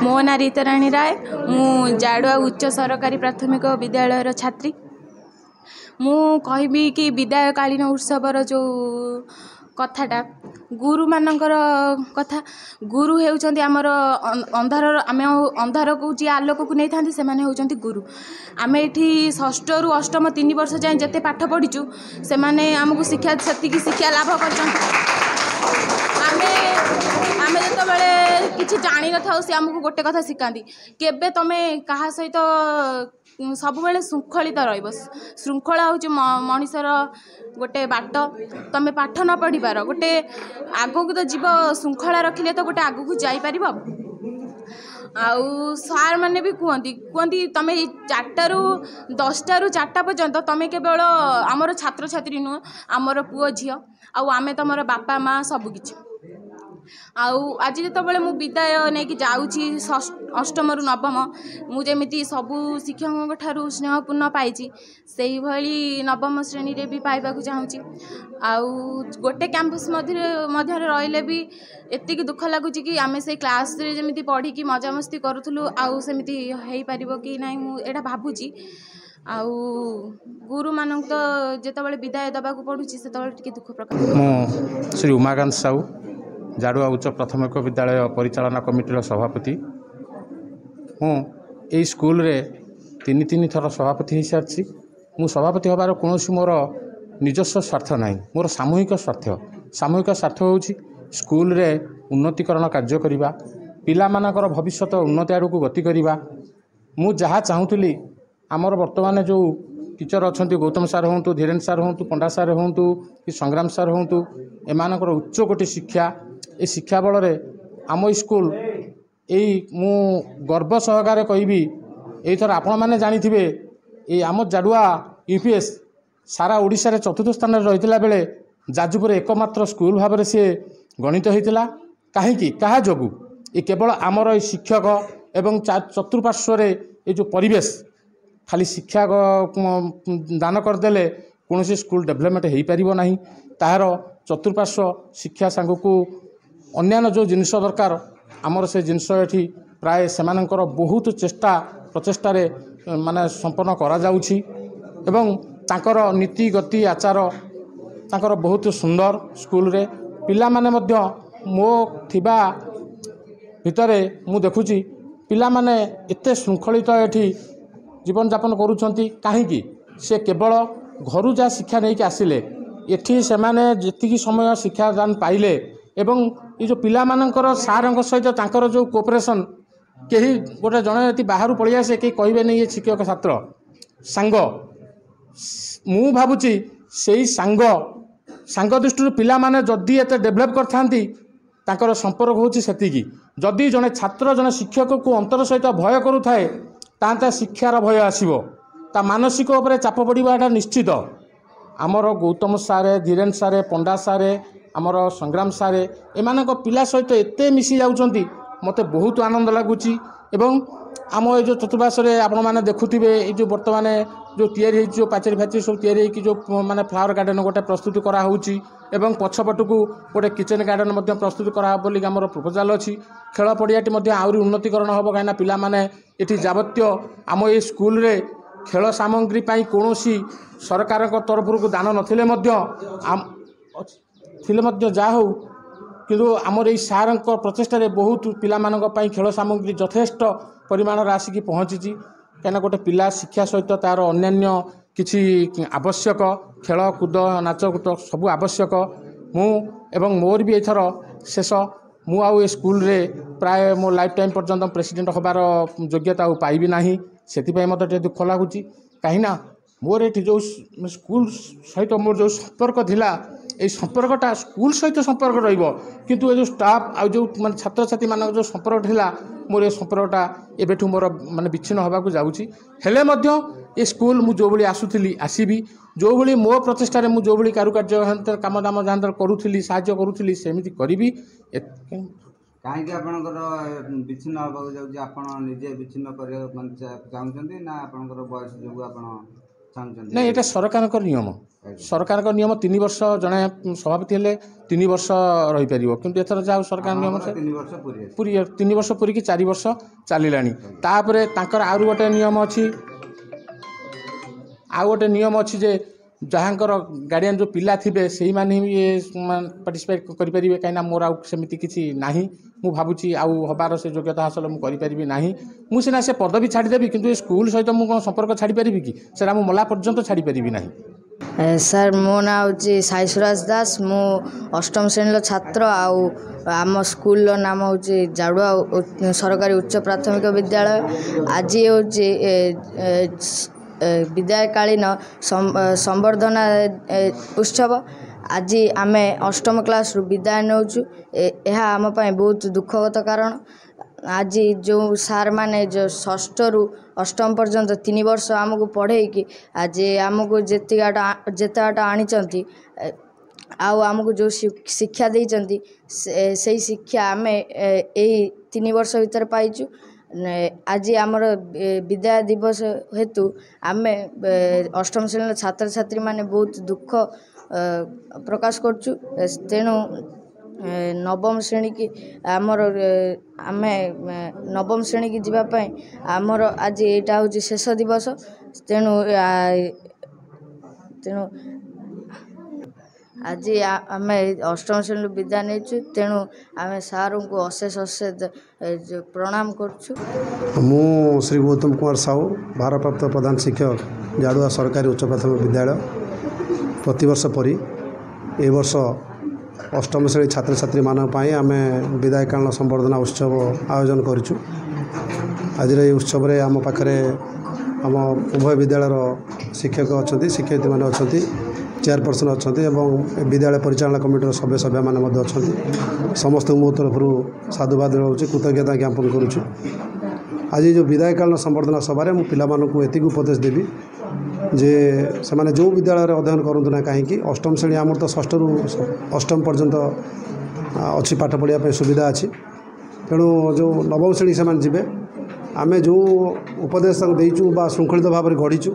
मो ना रीताराणी राय मु जाडुआ उच्च सरकारी प्राथमिक विद्यालय छात्री। मु कहबी कि विदायकालीन उत्सवर जो कथाटा गुरु मानकर कथा। गुरु हेउचंती आमर अंधार आम अंधार को जी आलोक को नहीं था से होउचंती गुरु। आम ये षष्ठ रु अष्टम 3 वर्ष जाए जिते पाठ पढ़ीचु से आमको शिक्षा से शिक्षा लाभ कर किसी जानी न था सी आमको गोटे कथा शिखाती केबे तुम क्या सहित सब बेले श्रृंखलित श्रृंखला हूँ मनीषर गोटे बाट तुम पाठ न पढ़ी पार गोटे आगू तो जीव श्रृंखला रखिले तो गोटे आगू जापर आउ सार मैंने भी कहती तुम 4टा रु 10टा रु 4टा पर्यंत तुम केवल आमर छात्र छात्री नुह आमर पुओ झी आमे तुम बापा माँ सबकि आज जो मु विदाय नहीं कि जाऊँगी अष्टम रु नवम मुझे सबू शिक्षकों ठारू स्नेहपूर्ण पाई से ही नवम श्रेणी रे भी पाइबा चाहूँगी आउ गोटे कैंपस मध्य रहिले भी एतिक दुख लगुच कि आम से क्लास रे जमी पढ़ी कि मजामस्ती करूँ आमती हो पार कि ना मुझे भावुची आउ गुरु मानक तो जिते विदाय दबा पड़ू से दुख प्रकाश। श्री उमाकांत साहू जाडुआ उच्च प्राथमिक विद्यालय परिचालना कमिटीर सभापति यही स्कूल रे 3 थर सभापति हो सारी मु सभापति हबार कौन मोर निजस्व स्वार्थ ना मोर सामूहिक स्वार्थ हूँ स्कूल रे उन्नतीकरण कार्य करवा पिला मानकर भविष्यत उन्नति आड़ को गति करवा मु जहाँ चाहूली आमर वर्तमान जो टीचर अच्छा गौतम सार हूँ धीरेन सार हूँ पंडा सार हूँ कि संग्राम सार हूँ एमानकर उच्चकोटि शिक्षा ए शिक्षा बल आम स्कूल यही मु गर्व सहकारे कहबी एथर आपण मैंने जानिथिबे ये आम जाडुआ यूपीएस सारा ओडिशा रे 4थ स्थान रही बेले जाजपुर एकमात्र स्कूल भाव में सी गणित होता कहीं क्या जोगु ये केवल आमर शिक्षक एवं चतुर्पार्श्व ये जो परिवेश खाली शिक्षा दान करदे कौन स्कूल डेभलपमेंट हो पार ना तार चतुर्पार्श्व शिक्षा सांग को अन्यान्य जो जिनस दरकार आमर से जिनस ये प्राय से बहुत चेष्टा प्रचेष्टा माने संपन्न करा जाउछि एवं तांकर नीति गति आचार तांकर बहुत सुंदर स्कूल रे पिला माने मध्य मो थिबा भितरे मु देखुची पिला माने एते श्रृंखलित एठी जीवन यापन करूछंती काहेकि से केवल घरु जा शिक्षा नहीं कि आसिले एठी से माने जेतिकी समय शिक्षा दान पाइले एवं ये जो पिला मानकर सारंग सहित तांकर जो कोऑपरेशन कहीं गोटे जड़े यदि बाहर पलि आसे कहीं कहे नहीं ये शिक्षक छात्र सांग मु भावुची से सांग दृष्टि पिला माने जदि एत डेभलप कर संपर्क होची सेतिकी जदि जड़े छात्र जड़े शिक्षक को अंतर सहित भय करुए तांते शिक्षार भय आसीबो ता मानसिक उपरे चाप पड़ाटा निश्चित आमर गौतम सारे धीरेन सारे पंडा सारे आमर संग्राम सारे एमानक पिला सहित एते मिसी जाउचंती मते बहुत आनंद लगुची एवं आम ये जो चतुर्पार्श्व आपण मैंने देखुवे ये जो बर्तमान जो तैयारी जो पाचेरी फाचेरी सब तैयारी जो माने फ्लावर गार्डन गोटे प्रस्तुत करा होउची एवं पछपट को गोटे किचेन गार्डन मध्य प्रस्तुत करा बोली आमर प्रपोजाल अच्छी खेल पड़ियाटी मध्य आउरी उन्नतीकरण हम कहीं पिला माने एठी जावत्य आम ये स्कूल रे खेल सामग्री पाई कोनोसी सरकार तरफ को दान नथिले मध्य जा हो किंतु आमर ये सार प्रचेषा बहुत पिला खेल सामग्री यथेष्ट परिमाण आसिक पहुँची कहीं गोटे पिला शिक्षा सहित तार अन्यान्य किसी आवश्यक खेल कूद नाच कूद सब आवश्यक मु एवं मोर भी एथर शेष मु आउ ए स्कूल रे प्राय मो लाइफ टाइम पर्यंत प्रेसिडेंट होबार योग्यता पाइबी ना से मत दुख लगुच कहीं मोर ये जो स्कूल सहित मोर जो संपर्क थिला ये संपर्कटा स्कूल सहित संपर्क रु ये जो स्टाफ आ जो माने छात्र छात्री मान जो संपर्क थिला मोर ये संपर्कटा एबेठू मोर माने विच्छिन्न होबाकू जाउची हेले मध्य ये स्कूल मु जो भली आसुथिली आसीबी जो भली मो प्रचेष्टा मु जो भली कारुकार्य काम दाम जहाँ करूथली साहाय्य करूथली सेमिति करिबी कहीं आपणकर विच्छिन्न होगा जाऊँगी आप निजे विच्छिन्न करने चाहते ना आपणकर बयस जो आप ଚାହୁଁଛନ୍ତି? ନାଇଁ ଏଇଟା ସରକାରଙ୍କ ନିୟମ। ସରକାରଙ୍କ ନିୟମ 3 ବର୍ଷ ଜଣେ ସଭାପତି ହେଲେ 3 ବର୍ଷ ରହିପାରିବ, କିନ୍ତୁ ଏଥର ଯାହା ସରକାର ନିୟମ 3 ବର୍ଷ ପୁରୀ 3 ବର୍ଷ ପୁରୀକି 4 ବର୍ଷ ଚାଲିଲାଣି। ତାପରେ ତାଙ୍କର ଆହୁରି ଗୋଟେ ନିୟମ ଅଛି, ଯେ ଯାହାଙ୍କର ଗାର୍ଡ଼ିଆନ୍ ଯେଉଁ ପିଲା ଥିବେ ସେଇମାନେ ବି ପାର୍ଟିସିପେଟ୍ କରିପାରିବେ। କାହିଁକିନା ମୋର ଆଉ ସେମିତି କିଛି ନାହିଁ, ମୁଁ ଭାବୁଛି ଆଉ ହେବାର ସେ ଯୋଗ୍ୟତା ହାସଲ ମୁଁ କରିପାରିବି ନାହିଁ। ମୁଁ ସିନା ସେ ପଦବୀ ଛାଡ଼ିଦେବି, କିନ୍ତୁ ଏ ସ୍କୁଲ ସହିତ ମୁଁ କ'ଣ ସମ୍ପର୍କ ଛାଡ଼ିପାରିବି କି? ସେଇଟା ମୁଁ ମଲା ପର୍ଯ୍ୟନ୍ତ ଛାଡ଼ିପାରିବି ନାହିଁ। ସାର୍ ମୋ ନାଁ ହେଉଛି ସାଇ ସୁରାଜ ଦାସ। ମୁଁ ଅଷ୍ଟମ ଶ୍ରେଣୀର ଛାତ୍ର। ଆଉ ଆମ ସ୍କୁଲର ନାମ ହେଉଛି ଜାଡ଼ୁଆ ସରକାରୀ ଉଚ୍ଚ ପ୍ରାଥମିକ ବିଦ୍ୟାଳୟ। ଆଜି ହେଉଛି ବିଦାୟକାଳୀନ ସମ୍ବର୍ଦ୍ଧନା ଉତ୍ସବ। ଆଜି ଆମେ ଅଷ୍ଟମ କ୍ଲାସ୍ରୁ ବିଦାୟ ନେଉଛୁ। ଏହା ଆମ ପାଇଁ ବହୁତ ଦୁଃଖଗତ କାରଣ। ଆଜି ଯେଉଁ ସାର୍ମାନେ ଯେଉଁ ଷଷ୍ଠରୁ ଅଷ୍ଟମ ପର୍ଯ୍ୟନ୍ତ 3 ବର୍ଷ ଆମକୁ ପଢ଼େଇକି ଆଜି ଆମକୁ ଯେତେ ବାଟ ଆଣିଛନ୍ତି, ଆଉ ଆମକୁ ଯେଉଁ ଶିକ୍ଷା ଦେଇଛନ୍ତି, ସେଇ ଶିକ୍ଷା ଆମେ ଏଇ 3 ବର୍ଷ ଭିତରେ ପାଇଛୁ। ଆଜି ଆମର ବିଦାୟ ଦିବସ ହେତୁ ଆମେ ଅଷ୍ଟମ ଶ୍ରେଣୀର ଛାତ୍ରଛାତ୍ରୀମାନେ ବହୁତ ଦୁଃଖ ପ୍ରକାଶ କରୁଛୁ। ତେଣୁ ନବମ ଶ୍ରେଣୀକି ଆମେ ନବମ ଶ୍ରେଣୀକି ଯିବା ପାଇଁ ଆମର ଆଜି ଏଇଟା ହେଉଛି ଶେଷ ଦିବସ। ତେଣୁ ଆଜି ଆମେ ଅଷ୍ଟମ ଶ୍ରେଣୀରୁ ବିଦାୟ ନେଇଛୁ। ତେଣୁ ଆମେ ସାର୍ଙ୍କୁ ଅଶେଷ ପ୍ରଣାମ କରୁଛୁ। ମୁଁ ଶ୍ରୀ ଗୌତମ କୁମାର ସାହୁ, ଭାରପ୍ରାପ୍ତ ପ୍ରଧାନ ଶିକ୍ଷକ, ଜାଡ଼ୁଆ ସରକାରୀ ଉଚ୍ଚ ପ୍ରାଥମିକ ବିଦ୍ୟାଳୟ। ପ୍ରତିବର୍ଷ ପରି ଏ ବର୍ଷ ଅଷ୍ଟମ ଶ୍ରେଣୀ ଛାତ୍ରଛାତ୍ରୀମାନଙ୍କ ପାଇଁ ଆମେ ବିଦାୟକାଳୀନ ସମ୍ବର୍ଦ୍ଧନା ଉତ୍ସବ ଆୟୋଜନ କରିଛୁ। ଆଜିର ଏହି ଉତ୍ସବରେ ଆମ ପାଖରେ ଆମ ଉଭୟ ବିଦ୍ୟାଳୟର ଶିକ୍ଷକ ଅଛନ୍ତି, ଶିକ୍ଷୟିତ୍ରୀମାନେ ଅଛନ୍ତି, ଚେୟାରପର୍ସନ୍ ଅଛନ୍ତି ଏବଂ ବିଦ୍ୟାଳୟ ପରିଚାଳନା କମିଟିର ସଭ୍ୟମାନେ ମଧ୍ୟ ଅଛନ୍ତି। ସମସ୍ତଙ୍କୁ ମୋ ତରଫରୁ ସାଧୁବାଦ ଦେଉଛି, କୃତଜ୍ଞତା ଜ୍ଞାପନ କରୁଛୁ। ଆଜି ଯେଉଁ ବିଦାୟକାଳୀନ ସମ୍ବର୍ଦ୍ଧନା ସଭାରେ ମୁଁ ପିଲାମାନଙ୍କୁ ଏତିକି ଉପଦେଶ ଦେବି ଯେ ସେମାନେ ଯେଉଁ ବିଦ୍ୟାଳୟରେ ଅଧ୍ୟୟନ କରନ୍ତୁ ନା କାହିଁକି, ଅଷ୍ଟମ ଶ୍ରେଣୀ ଆମର ତ ଷଷ୍ଠରୁ ଅଷ୍ଟମ ପର୍ଯ୍ୟନ୍ତ ଅଛି, ପାଠ ପଢ଼ିବା ପାଇଁ ସୁବିଧା ଅଛି। ତେଣୁ ଯେଉଁ ନବମ ଶ୍ରେଣୀ ସେମାନେ ଯିବେ, ଆମେ ଯେଉଁ ଉପଦେଶ ତାଙ୍କୁ ଦେଇଛୁ ବା ଶୃଙ୍ଖଳିତ ଭାବରେ ଗଢ଼ିଛୁ,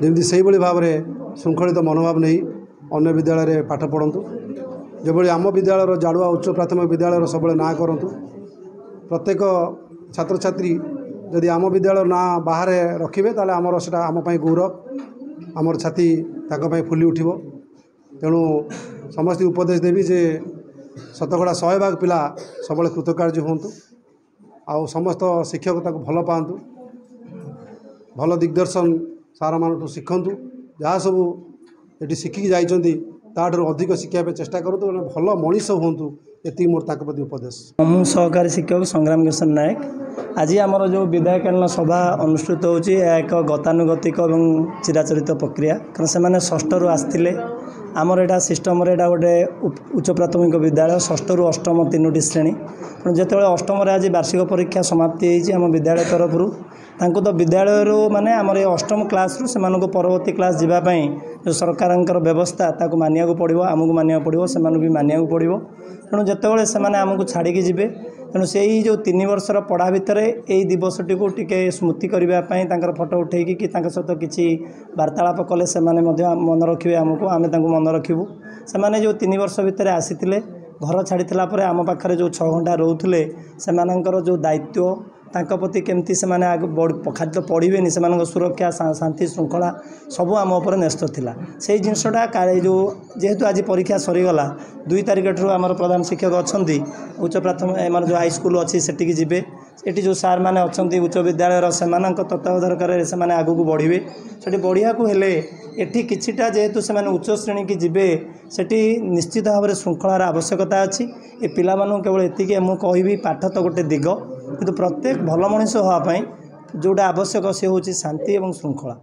ଯେମିତି ସେଇଭଳି ଭାବରେ ଶୃଙ୍ଖଳିତ ମନୋଭାବ ନେଇ ଅନ୍ୟ ବିଦ୍ୟାଳୟରେ ପାଠ ପଢ଼ନ୍ତୁ। ଯେଭଳି ଆମ ବିଦ୍ୟାଳୟର ଜାଡ଼ୁଆ ଉଚ୍ଚ ପ୍ରାଥମିକ ବିଦ୍ୟାଳୟର ସବୁବେଳେ ନାଁ କରନ୍ତୁ। ପ୍ରତ୍ୟେକ ଛାତ୍ରଛାତ୍ରୀ ଯଦି ଆମ ବିଦ୍ୟାଳୟର ନାଁ ବାହାରେ ରଖିବେ, ତାହେଲେ ଆମର ସେଇଟା ଆମ ପାଇଁ ଗୌରବ, ଆମର ଛାତି ତାଙ୍କ ପାଇଁ ଫୁଲି ଉଠିବ। ତେଣୁ ସମସ୍ତଙ୍କୁ ଉପଦେଶ ଦେବି ଯେ ଶତକଡ଼ା 100% ପିଲା ସବୁବେଳେ କୃତକାର୍ଯ୍ୟ ହୁଅନ୍ତୁ, ଆଉ ସମସ୍ତ ଶିକ୍ଷକ ତାକୁ ଭଲ ପାଆନ୍ତୁ, ଭଲ ଦିଗଦର୍ଶନ ସାର୍ମାନଙ୍କଠୁ ଶିଖନ୍ତୁ। ଯାହା ସବୁ ଏଠି ଶିଖିକି ଯାଇଛନ୍ତି ତାଠାରୁ ଅଧିକ ଶିଖିବା ପାଇଁ ଚେଷ୍ଟା କରନ୍ତୁ, ଭଲ ମଣିଷ ହୁଅନ୍ତୁ। ଏତିକି ମୋର ତାଙ୍କ ପ୍ରତି ଉପଦେଶ। ମୁଁ ସହକାରୀ ଶିକ୍ଷକ ସଂଗ୍ରାମ କିଶୋର ନାୟକ। ଆଜି ଆମର ଯେଉଁ ବିଦାୟକାଳୀନ ସଭା ଅନୁଷ୍ଠିତ ହେଉଛି, ଏହା ଏକ ଗତାନୁଗତିକ ଏବଂ ଚିରାଚରିତ ପ୍ରକ୍ରିୟା। କାରଣ ସେମାନେ ଷଷ୍ଠରୁ ଆସିଥିଲେ। ଆମର ଏଇଟା ସିଷ୍ଟମରେ ଏଇଟା ଗୋଟେ ଉଚ୍ଚ ପ୍ରାଥମିକ ବିଦ୍ୟାଳୟ, ଷଷ୍ଠରୁ ଅଷ୍ଟମ 3ଟି ଶ୍ରେଣୀ। ତେଣୁ ଯେତେବେଳେ ଅଷ୍ଟମରେ ଆଜି ବାର୍ଷିକ ପରୀକ୍ଷା ସମାପ୍ତି ହେଇଛି ଆମ ବିଦ୍ୟାଳୟ ତରଫରୁ, ତାଙ୍କୁ ତ ବିଦ୍ୟାଳୟରୁ ମାନେ ଆମର ଏ ଅଷ୍ଟମ କ୍ଲାସ୍ରୁ ସେମାନଙ୍କୁ ପରବର୍ତ୍ତୀ କ୍ଲାସ୍ ଯିବା ପାଇଁ ଯେଉଁ ସରକାରଙ୍କର ବ୍ୟବସ୍ଥା ତାକୁ ମାନିବାକୁ ପଡ଼ିବ, ଆମକୁ ମାନିବାକୁ ପଡ଼ିବ, ସେମାନଙ୍କୁ ବି ମାନିବାକୁ ପଡ଼ିବ। ତେଣୁ ଯେତେବେଳେ ସେମାନେ ଆମକୁ ଛାଡ଼ିକି ଯିବେ, ତେଣୁ ସେଇ ଯେଉଁ 3 ବର୍ଷର ପଢ଼ା ଭିତରେ ଏଇ ଦିବସଟିକୁ ଟିକେ ସ୍ମୃତି କରିବା ପାଇଁ ତାଙ୍କର ଫଟୋ ଉଠେଇକି କି ତାଙ୍କ ସହିତ କିଛି ବାର୍ତ୍ତାଳାପ କଲେ ସେମାନେ ମଧ୍ୟ ମନେ ରଖିବେ ଆମକୁ, ଆମେ ତାଙ୍କୁ ମନେ ରଖିବୁ। ସେମାନେ ଯେଉଁ 3 ବର୍ଷ ଭିତରେ ଆସିଥିଲେ, ଘର ଛାଡ଼ିଥିଲା ପରେ ଆମ ପାଖରେ ଯେଉଁ 6 ଘଣ୍ଟା ରହୁଥିଲେ, ସେମାନଙ୍କର ଯେଉଁ ଦାୟିତ୍ୱ, ତାଙ୍କ ପ୍ରତି କେମିତି ସେମାନେ ଖାଲି ତ ପଢ଼ିବେନି, ସେମାନଙ୍କ ସୁରକ୍ଷା, ଶାନ୍ତି ଶୃଙ୍ଖଳା ସବୁ ଆମ ଉପରେ ନ୍ୟସ୍ତ ଥିଲା। ସେଇ ଜିନିଷଟା ଯେଉଁ ଯେହେତୁ ଆଜି ପରୀକ୍ଷା ସରିଗଲା, 2 ତାରିଖଠାରୁ ଆମର ପ୍ରଧାନ ଶିକ୍ଷକ ଅଛନ୍ତି, ଉଚ୍ଚ ପ୍ରାଥମିକ ଆମର ଯେଉଁ ହାଇସ୍କୁଲ ଅଛି ସେଠିକି ଯିବେ। ଏଠି ଯେଉଁ ସାର୍ମାନେ ଅଛନ୍ତି ଉଚ୍ଚ ବିଦ୍ୟାଳୟର, ସେମାନଙ୍କ ତତ୍ତ୍ୱାବଧାନରେ ସେମାନେ ଆଗକୁ ବଢ଼ିବେ। ସେଠି ବଢ଼ିବାକୁ ହେଲେ ଏଠି କିଛିଟା ଯେହେତୁ ସେମାନେ ଉଚ୍ଚ ଶ୍ରେଣୀକି ଯିବେ, ସେଠି ନିଶ୍ଚିତ ଭାବରେ ଶୃଙ୍ଖଳାର ଆବଶ୍ୟକତା ଅଛି। ଏ ପିଲାମାନଙ୍କୁ କେବଳ ଏତିକି ମୁଁ କହିବି, ପାଠ ତ ଗୋଟେ ଦିଗ, କିନ୍ତୁ ପ୍ରତ୍ୟେକ ଭଲ ମଣିଷ ହେବା ପାଇଁ ଯେଉଁଟା ଆବଶ୍ୟକ ସେ ହେଉଛି ଶାନ୍ତି ଏବଂ ଶୃଙ୍ଖଳା।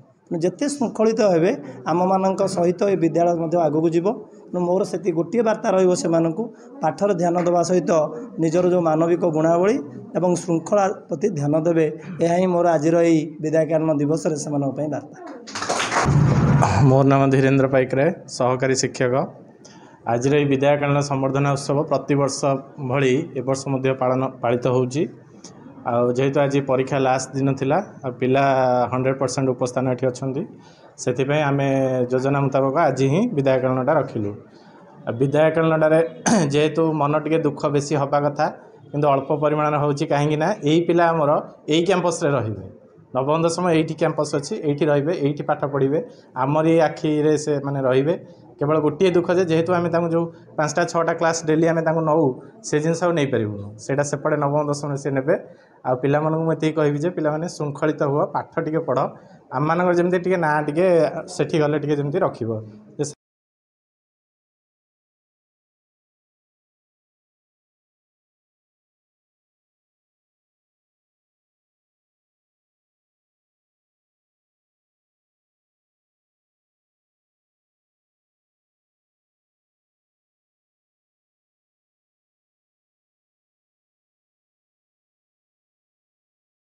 ଯେତେ ଶୃଙ୍ଖଳିତ ହେବେ ଆମମାନଙ୍କ ସହିତ ଏ ବିଦ୍ୟାଳୟ ମଧ୍ୟ ଆଗକୁ ଯିବ। ମୋର ସେତିକି ଗୋଟିଏ ବାର୍ତ୍ତା ରହିବ ସେମାନଙ୍କୁ, ପାଠରେ ଧ୍ୟାନ ଦେବା ସହିତ ନିଜର ଯେଉଁ ମାନବିକ ଗୁଣାବଳୀ ଏବଂ ଶୃଙ୍ଖଳା ପ୍ରତି ଧ୍ୟାନ ଦେବେ। ଏହା ହିଁ ମୋର ଆଜିର ଏହି ବିଦାୟକାଳୀନ ଦିବସରେ ସେମାନଙ୍କ ପାଇଁ ବାର୍ତ୍ତା। ମୋର ନାମ ଧୀରେନ୍ଦ୍ର ପାଇକରାୟ, ସହକାରୀ ଶିକ୍ଷକ। ଆଜିର ଏହି ବିଦାୟକାଳୀନ ସମ୍ବର୍ଦ୍ଧନା ଉତ୍ସବ ପ୍ରତିବର୍ଷ ଭଳି ଏ ବର୍ଷ ମଧ୍ୟ ପାଳିତ ହେଉଛି। ଆଉ ଯେହେତୁ ଆଜି ପରୀକ୍ଷା ଲାଷ୍ଟ ଦିନ ଥିଲା, ଆଉ ପିଲା 100% ଉପସ୍ଥାନ ଏଠି ଅଛନ୍ତି, ସେଥିପାଇଁ ଆମେ ଯୋଜନା ମୁତାବକ ଆଜି ହିଁ ବିଦାୟ କାଳୀନଟା ରଖିଲୁ। ବିଦାୟ କାଳୀନଟାରେ ଯେହେତୁ ମନ ଟିକେ ଦୁଃଖ ବେଶୀ ହେବା କଥା କିନ୍ତୁ ଅଳ୍ପ ପରିମାଣରେ ହେଉଛି, କାହିଁକିନା ଏଇ ପିଲା ଆମର ଏଇ କ୍ୟାମ୍ପସ୍ରେ ରହିବେ। ନବମ ଦଶମ ଏଇଠି କ୍ୟାମ୍ପସ୍ ଅଛି, ଏଇଠି ରହିବେ, ଏଇଠି ପାଠ ପଢ଼ିବେ, ଆମରି ଆଖିରେ ସେ ମାନେ ରହିବେ। କେବଳ ଗୋଟିଏ ଦୁଃଖ ଯେ ଯେହେତୁ ଆମେ ତାଙ୍କୁ ଯେଉଁ 5ଟା 6ଟା କ୍ଲାସ୍ ଡେଲି ଆମେ ତାଙ୍କୁ ନେଉ, ସେ ଜିନିଷ ଆଉ ନେଇପାରିବୁନି, ସେଇଟା ସେପଟେ ନବମ ଦଶମରେ ସେ ନେବେ। ଆଉ ପିଲାମାନଙ୍କୁ ମୁଁ ଏତିକି କହିବି ଯେ ପିଲାମାନେ ଶୃଙ୍ଖଳିତ ହୁଅ, ପାଠ ଟିକେ ପଢ଼, ଆମମାନଙ୍କର ଯେମିତି ଟିକେ ନାଁ ଟିକେ ସେଠି ଗଲେ ଟିକେ ଯେମିତି ରଖିବ।